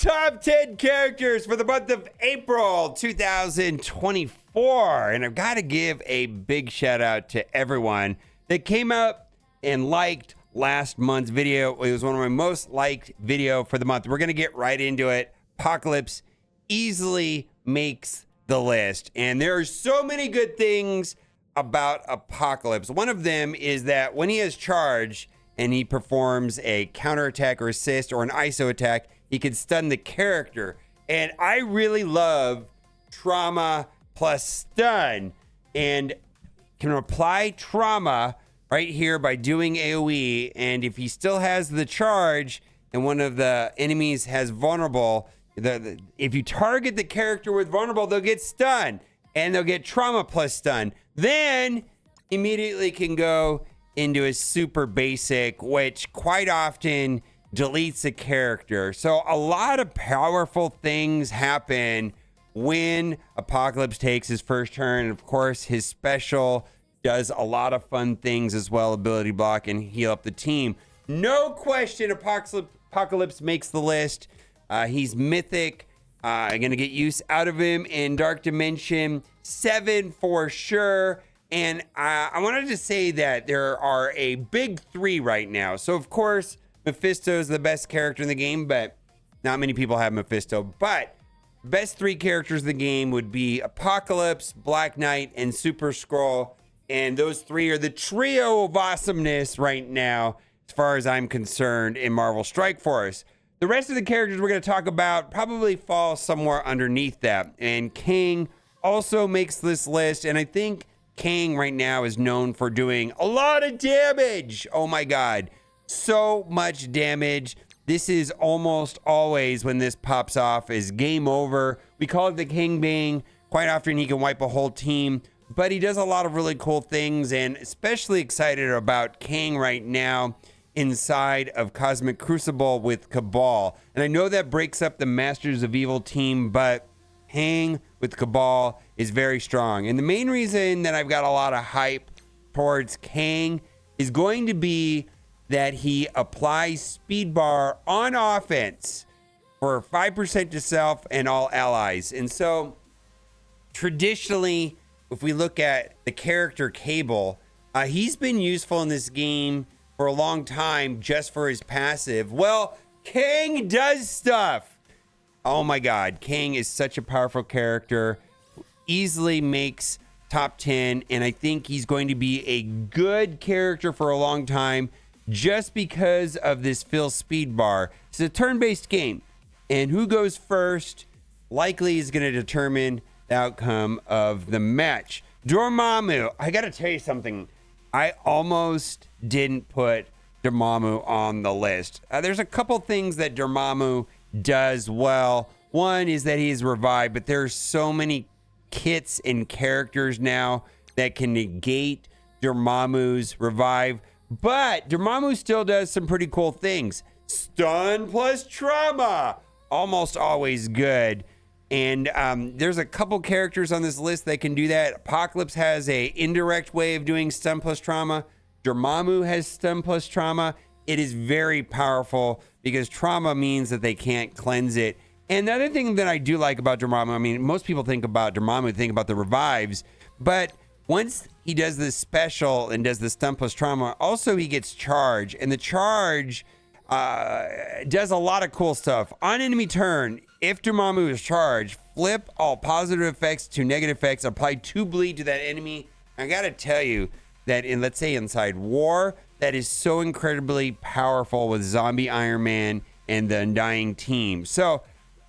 top 10 characters for the month of April 2024. And I've got to give a big shout out to everyone that came up and liked last month's video. It was one of my most liked video for the month. We're going to get right into it. Apocalypse easily makes the list. And there are so many good things about Apocalypse. One of them is that when he has charge and he performs a counterattack or assist or an ISO attack, he can stun the character. And I really love trauma plus stun, and can apply trauma right here by doing AoE. And if he still has the charge and one of the enemies has vulnerable, if you target the character with vulnerable, they'll get stunned and they'll get trauma plus stun. Then immediately can go into a super basic, which quite often deletes a character. So a lot of powerful things happen when Apocalypse takes his first turn. And of course, his special does a lot of fun things as well, ability block and heal up the team. No question, Apocalypse makes the list. He's mythic. I'm going to get use out of him in Dark Dimension 7 for sure. And I wanted to say that there are a big three right now. So, of course, Mephisto is the best character in the game, but not many people have Mephisto. But best three characters in the game would be Apocalypse, Black Knight, and Super Skrull. And those three are the trio of awesomeness right now, as far as I'm concerned, in Marvel Strike Force. The rest of the characters we're going to talk about probably fall somewhere underneath that. And Kang also makes this list. And I think Kang right now is known for doing a lot of damage. Oh my God. So much damage. This is almost always, when this pops off, is game over. We call it the King Bang. Quite often he can wipe a whole team, but he does a lot of really cool things, and especially excited about Kang right now inside of Cosmic Crucible with Cabal. And I know that breaks up the Masters of Evil team, but Kang with Cabal is very strong. And the main reason that I've got a lot of hype towards Kang is going to be that he applies speed bar on offense for 5% to self and all allies. And so traditionally, if we look at the character Cable, he's been useful in this game for a long time just for his passive. Well, Kang does stuff. Oh my God, Kang is such a powerful character, easily makes top 10, and I think he's going to be a good character for a long time just because of this fill speed bar. It's a turn-based game, and who goes first likely is going to determine the outcome of the match. Dormammu, I got to tell you something. I almost didn't put Dormammu on the list. There's a couple things that Dormammu does well. One is that he's revived, but there's so many kits and characters now that can negate Dormammu's revive. But Dormammu still does some pretty cool things. Stun plus trauma, almost always good. And there's a couple characters on this list that can do that. Apocalypse has a indirect way of doing stun plus trauma. Dormammu has stun plus trauma. It is very powerful because trauma means that they can't cleanse it. And the other thing that I do like about Dormammu, I mean, most people think about Dormammu, think about the revives, but once he does this special and does the stun plus trauma, also he gets charge, and the charge does a lot of cool stuff. On enemy turn, if Dormammu is charged, flip all positive effects to negative effects, apply 2 bleed to that enemy. I gotta tell you that in, let's say, inside war, that is so incredibly powerful with Zombie Iron Man and the Undying Team. So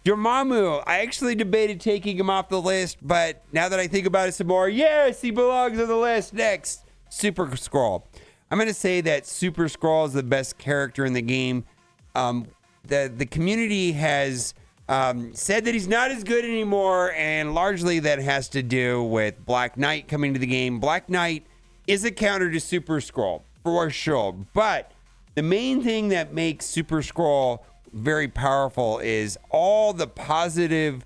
Dormammu, I actually debated taking him off the list, but now that I think about it some more, yes, he belongs on the list. Next, Super Skrull. I'm going to say that Super Skrull is the best character in the game. The community has said that he's not as good anymore, and largely that has to do with Black Knight coming to the game. Black Knight is a counter to Super Skrull, for sure. But the main thing that makes Super Skrull very powerful is all the positive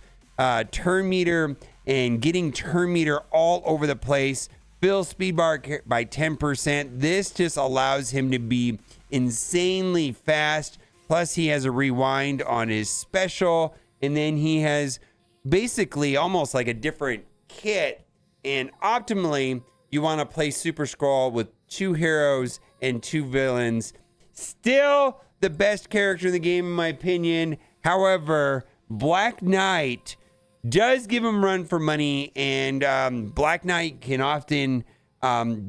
turn meter and getting turn meter all over the place. Fill speed bar by 10%. This just allows him to be insanely fast. Plus, he has a rewind on his special. And then he has basically almost like a different kit. And optimally, you want to play Super Skrull with 2 heroes and 2 villains. Still the best character in the game, in my opinion. However, Black Knight does give him run for money, and Black Knight can often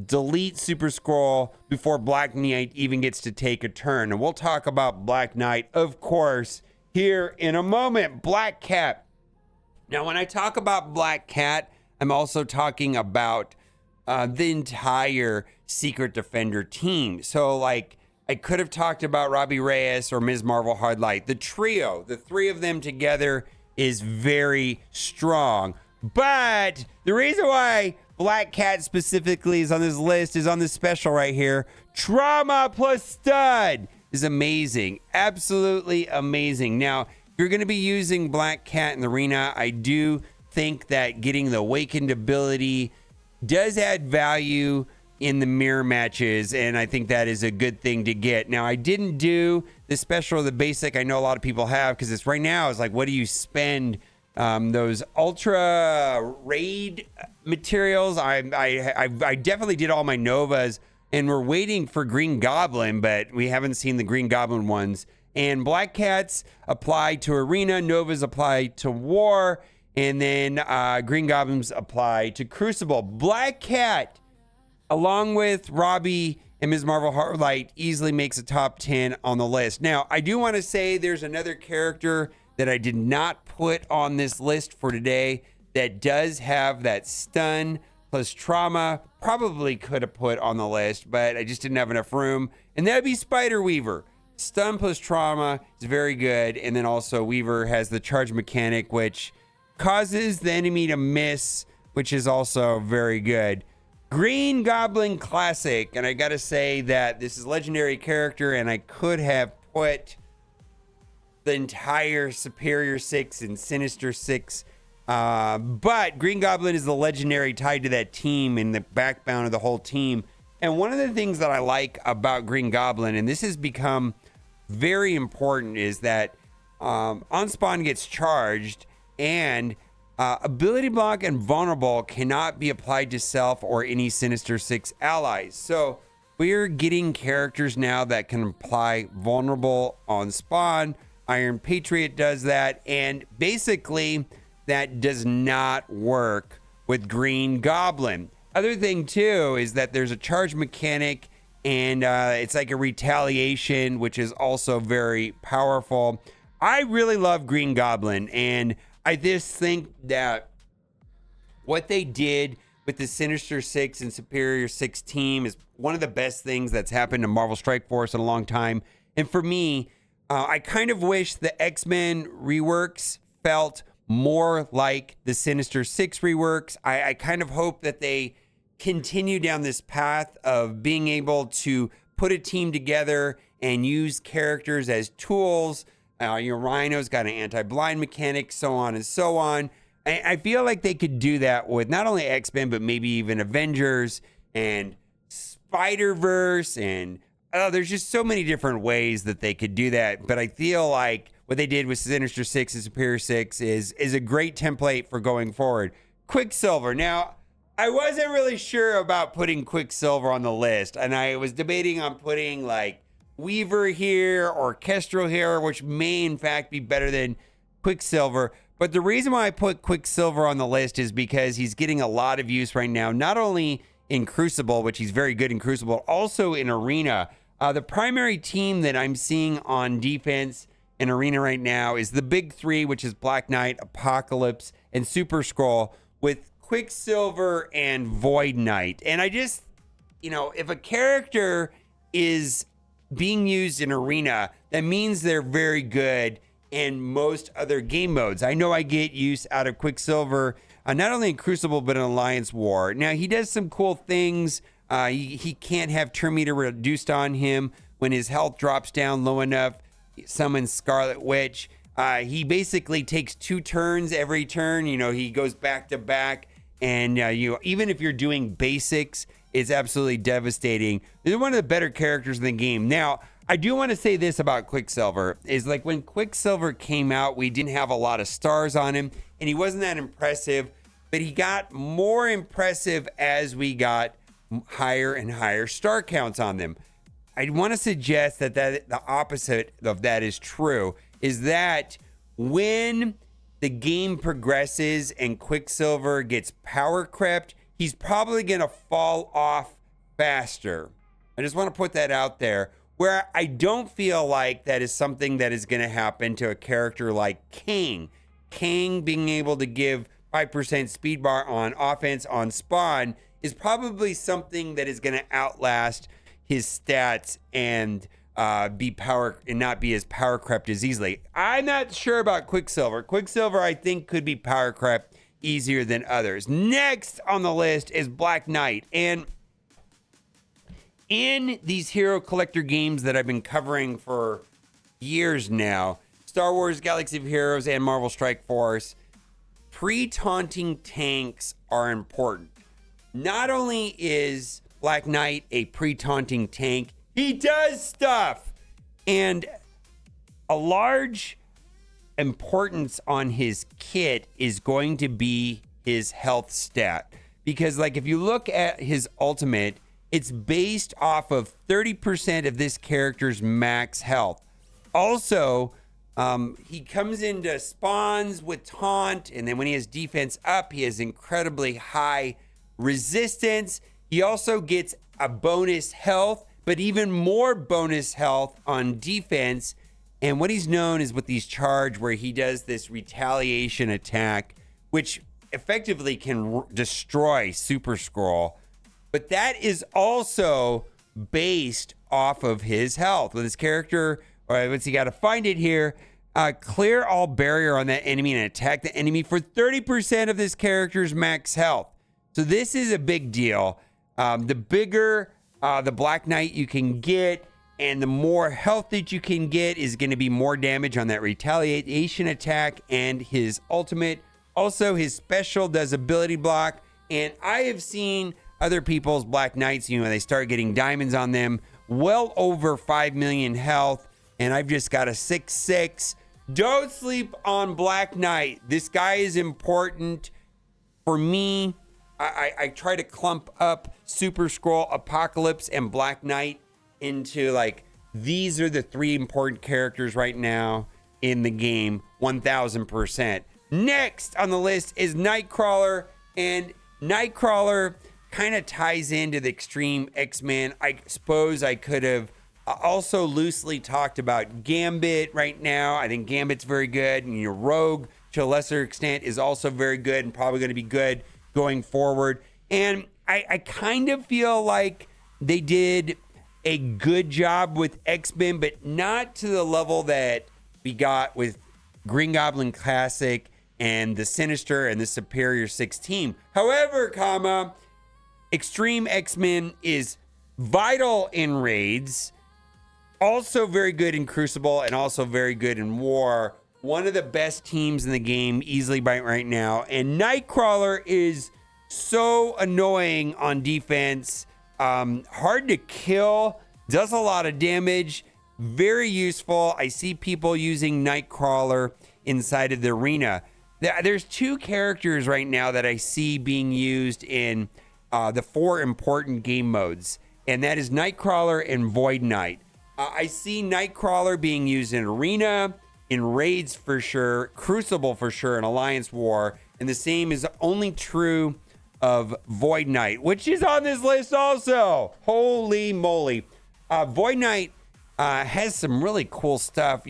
delete Super Skrull before Black Knight even gets to take a turn. And we'll talk about Black Knight, of course, here in a moment. Black Cat. Now, when I talk about Black Cat, I'm also talking about the entire Secret Defender team. So, like, I could have talked about Robbie Reyes or Ms. Marvel Hardlight. The trio, the 3 of them together, is very strong. But the reason why Black Cat specifically is on this list is on this special right here. Trauma plus Stud is amazing. Absolutely amazing. Now, if you're going to be using Black Cat in the arena, I do think that getting the awakened ability does add value in the mirror matches, and I think that is a good thing to get. Now, I didn't do the special or the basic. I know a lot of people have, because it's right now, it's like, what do you spend those ultra raid materials? I definitely did all my Novas, and we're waiting for Green Goblin, but we haven't seen the Green Goblin ones. And Black Cats apply to Arena, Novas apply to War, and then Green Goblins apply to Crucible. Black Cat, along with Robbie and Ms. Marvel Heartlight, easily makes a top 10 on the list. Now, I do want to say there's another character that I did not put on this list for today that does have that stun plus trauma. Probably could have put on the list, but I just didn't have enough room. And that would be Spider Weaver. Stun plus trauma is very good. And then also Weaver has the charge mechanic, which causes the enemy to miss, which is also very good. Green Goblin Classic, and I gotta say that this is a legendary character, and I could have put the entire Superior 6 and Sinister 6, but Green Goblin is the legendary tied to that team and the backbone of the whole team. And one of the things that I like about Green Goblin, and this has become very important, is that on spawn gets charged, and ability block and vulnerable cannot be applied to self or any Sinister 6 allies. So we're getting characters now that can apply vulnerable on spawn. Iron Patriot does that, and basically that does not work with Green Goblin. Other thing too is that there's a charge mechanic, and it's like a retaliation, which is also very powerful. I really love Green Goblin, and I just think that what they did with the Sinister 6 and Superior 6 team is one of the best things that's happened to Marvel Strike Force in a long time. And for me, I kind of wish the X-Men reworks felt more like the Sinister 6 reworks. I kind of hope that they continue down this path of being able to put a team together and use characters as tools. Rhino's got an anti-blind mechanic, so on and so on. I feel like they could do that with not only X-Men, but maybe even Avengers and Spider-Verse. And there's just so many different ways that they could do that. But I feel like what they did with Sinister 6 and Superior 6 is a great template for going forward. Quicksilver. Now, I wasn't really sure about putting Quicksilver on the list, and I was debating on putting like Weaver here or Kestrel here, which may in fact be better than Quicksilver. But the reason why I put Quicksilver on the list is because he's getting a lot of use right now, not only in Crucible, which he's very good in Crucible, also in Arena. The primary team that I'm seeing on defense in Arena right now is the big 3, which is Black Knight, Apocalypse, and Super Skrull, with Quicksilver and Void Knight. And I just, if a character is being used in Arena, that means they're very good in most other game modes. I know I get use out of Quicksilver, not only in Crucible, but in Alliance War. Now, he does some cool things. He can't have turn meter reduced on him when his health drops down low enough. Summons Scarlet Witch. He basically takes 2 turns every turn. He goes back to back. And even if you're doing basics, it's absolutely devastating. They're one of the better characters in the game. Now, I do want to say this about Quicksilver is like when Quicksilver came out, we didn't have a lot of stars on him and he wasn't that impressive, but he got more impressive as we got higher and higher star counts on them. I want to suggest that the opposite of that is true, is that when the game progresses and Quicksilver gets power crept, he's probably going to fall off faster. I just want to put that out there. Where I don't feel like that is something that is going to happen to a character like Kang. Kang being able to give 5% speed bar on offense on spawn is probably something that is going to outlast his stats and be power and not be as power crept as easily. I'm not sure about Quicksilver. Quicksilver, I think, could be power crept easier than others. Next on the list is Black Knight. And in these hero collector games that I've been covering for years now, Star Wars Galaxy of Heroes and Marvel Strike Force, pre-taunting tanks are important. Not only is Black Knight a pre-taunting tank, he does stuff. And a large importance on his kit is going to be his health stat. Because like if you look at his ultimate, it's based off of 30% of this character's max health. Also, he comes into spawns with taunt, and then when he has defense up, he has incredibly high resistance. He also gets a bonus health, but even more bonus health on defense. And what he's known is with these charge, where he does this retaliation attack, which effectively can destroy Super Skrull. But that is also based off of his health. With his character, or what's he got to find it here? Clear all barrier on that enemy and attack the enemy for 30% of this character's max health. So this is a big deal. The bigger the Black Knight you can get, and the more health that you can get is going to be more damage on that retaliation attack and his ultimate. Also, his special does ability block. And I have seen other people's Black Knights, when they start getting diamonds on them, well over 5 million health. And I've just got a 6/6. Don't sleep on Black Knight. This guy is important. For me, I try to clump up Super Skrull, Apocalypse, and Black Knight into like, these are the three important characters right now in the game, 1000%. Next on the list is Nightcrawler, and Nightcrawler kind of ties into the Extreme X-Men. I suppose I could have also loosely talked about Gambit right now. I think Gambit's very good, and your Rogue, to a lesser extent, is also very good and probably going to be good going forward. And I kind of feel like they did a good job with X-Men, but not to the level that we got with Green Goblin Classic and the Sinister and the Superior 6 team. However, Extreme X-Men is vital in raids, also very good in Crucible, and also very good in War. One of the best teams in the game, easily right now. And Nightcrawler is so annoying on defense, hard to kill, does a lot of damage, very useful. I see people using Nightcrawler inside of the arena. There's two characters right now that I see being used in the 4 important game modes, and that is Nightcrawler and Void Knight. I see Nightcrawler being used in Arena, in Raids for sure, Crucible for sure, and Alliance War, and the same is only true of Void Knight, which is on this list also. Holy moly. Void Knight has some really cool stuff,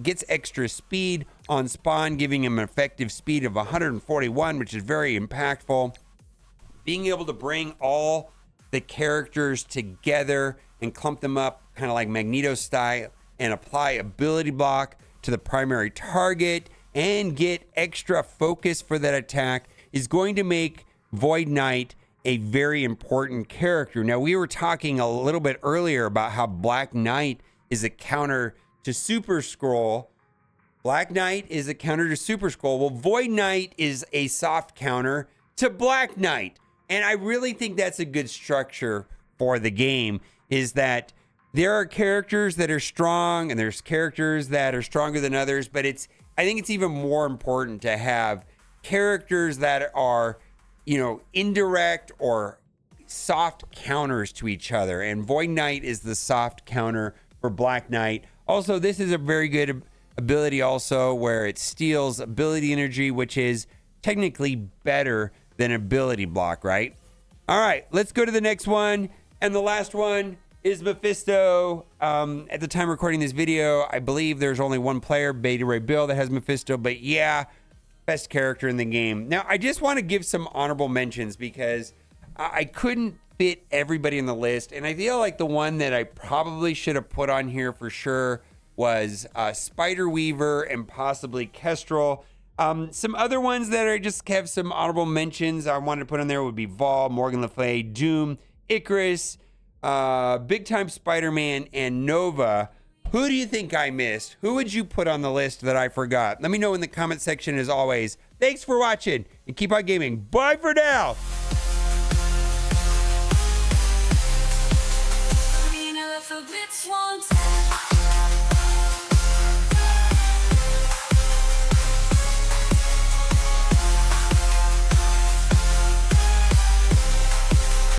gets extra speed on spawn, giving him an effective speed of 141, which is very impactful. Being able to bring all the characters together and clump them up kind of like Magneto style and apply ability block to the primary target and get extra focus for that attack is going to make Void Knight a very important character. Now, we were talking a little bit earlier about how Black Knight is a counter to Super Skrull. Black Knight is a counter to Super Skrull. Well, Void Knight is a soft counter to Black Knight. And I really think that's a good structure for the game, is that there are characters that are strong and there's characters that are stronger than others, but I think it's even more important to have characters that are, indirect or soft counters to each other. And Void Knight is the soft counter for Black Knight. Also, this is a very good ability also where it steals ability energy, which is technically better than ability block, right? All right, let's go to the next one. And the last one is Mephisto. At the time of recording this video, I believe there's only one player, Beta Ray Bill, that has Mephisto, but yeah, best character in the game. Now, I just want to give some honorable mentions because I couldn't fit everybody in the list, and I feel like the one that I probably should have put on here for sure was Spider Weaver and possibly Kestrel. Some other ones that I just have some honorable mentions I wanted to put on there would be Vol, Morgan Le Fay, Doom, Icarus, Big Time Spider-Man, and Nova. Who do you think I missed? Who would you put on the list that I forgot? Let me know in the comment section as always. Thanks for watching and keep on gaming. Bye for now. For bits once.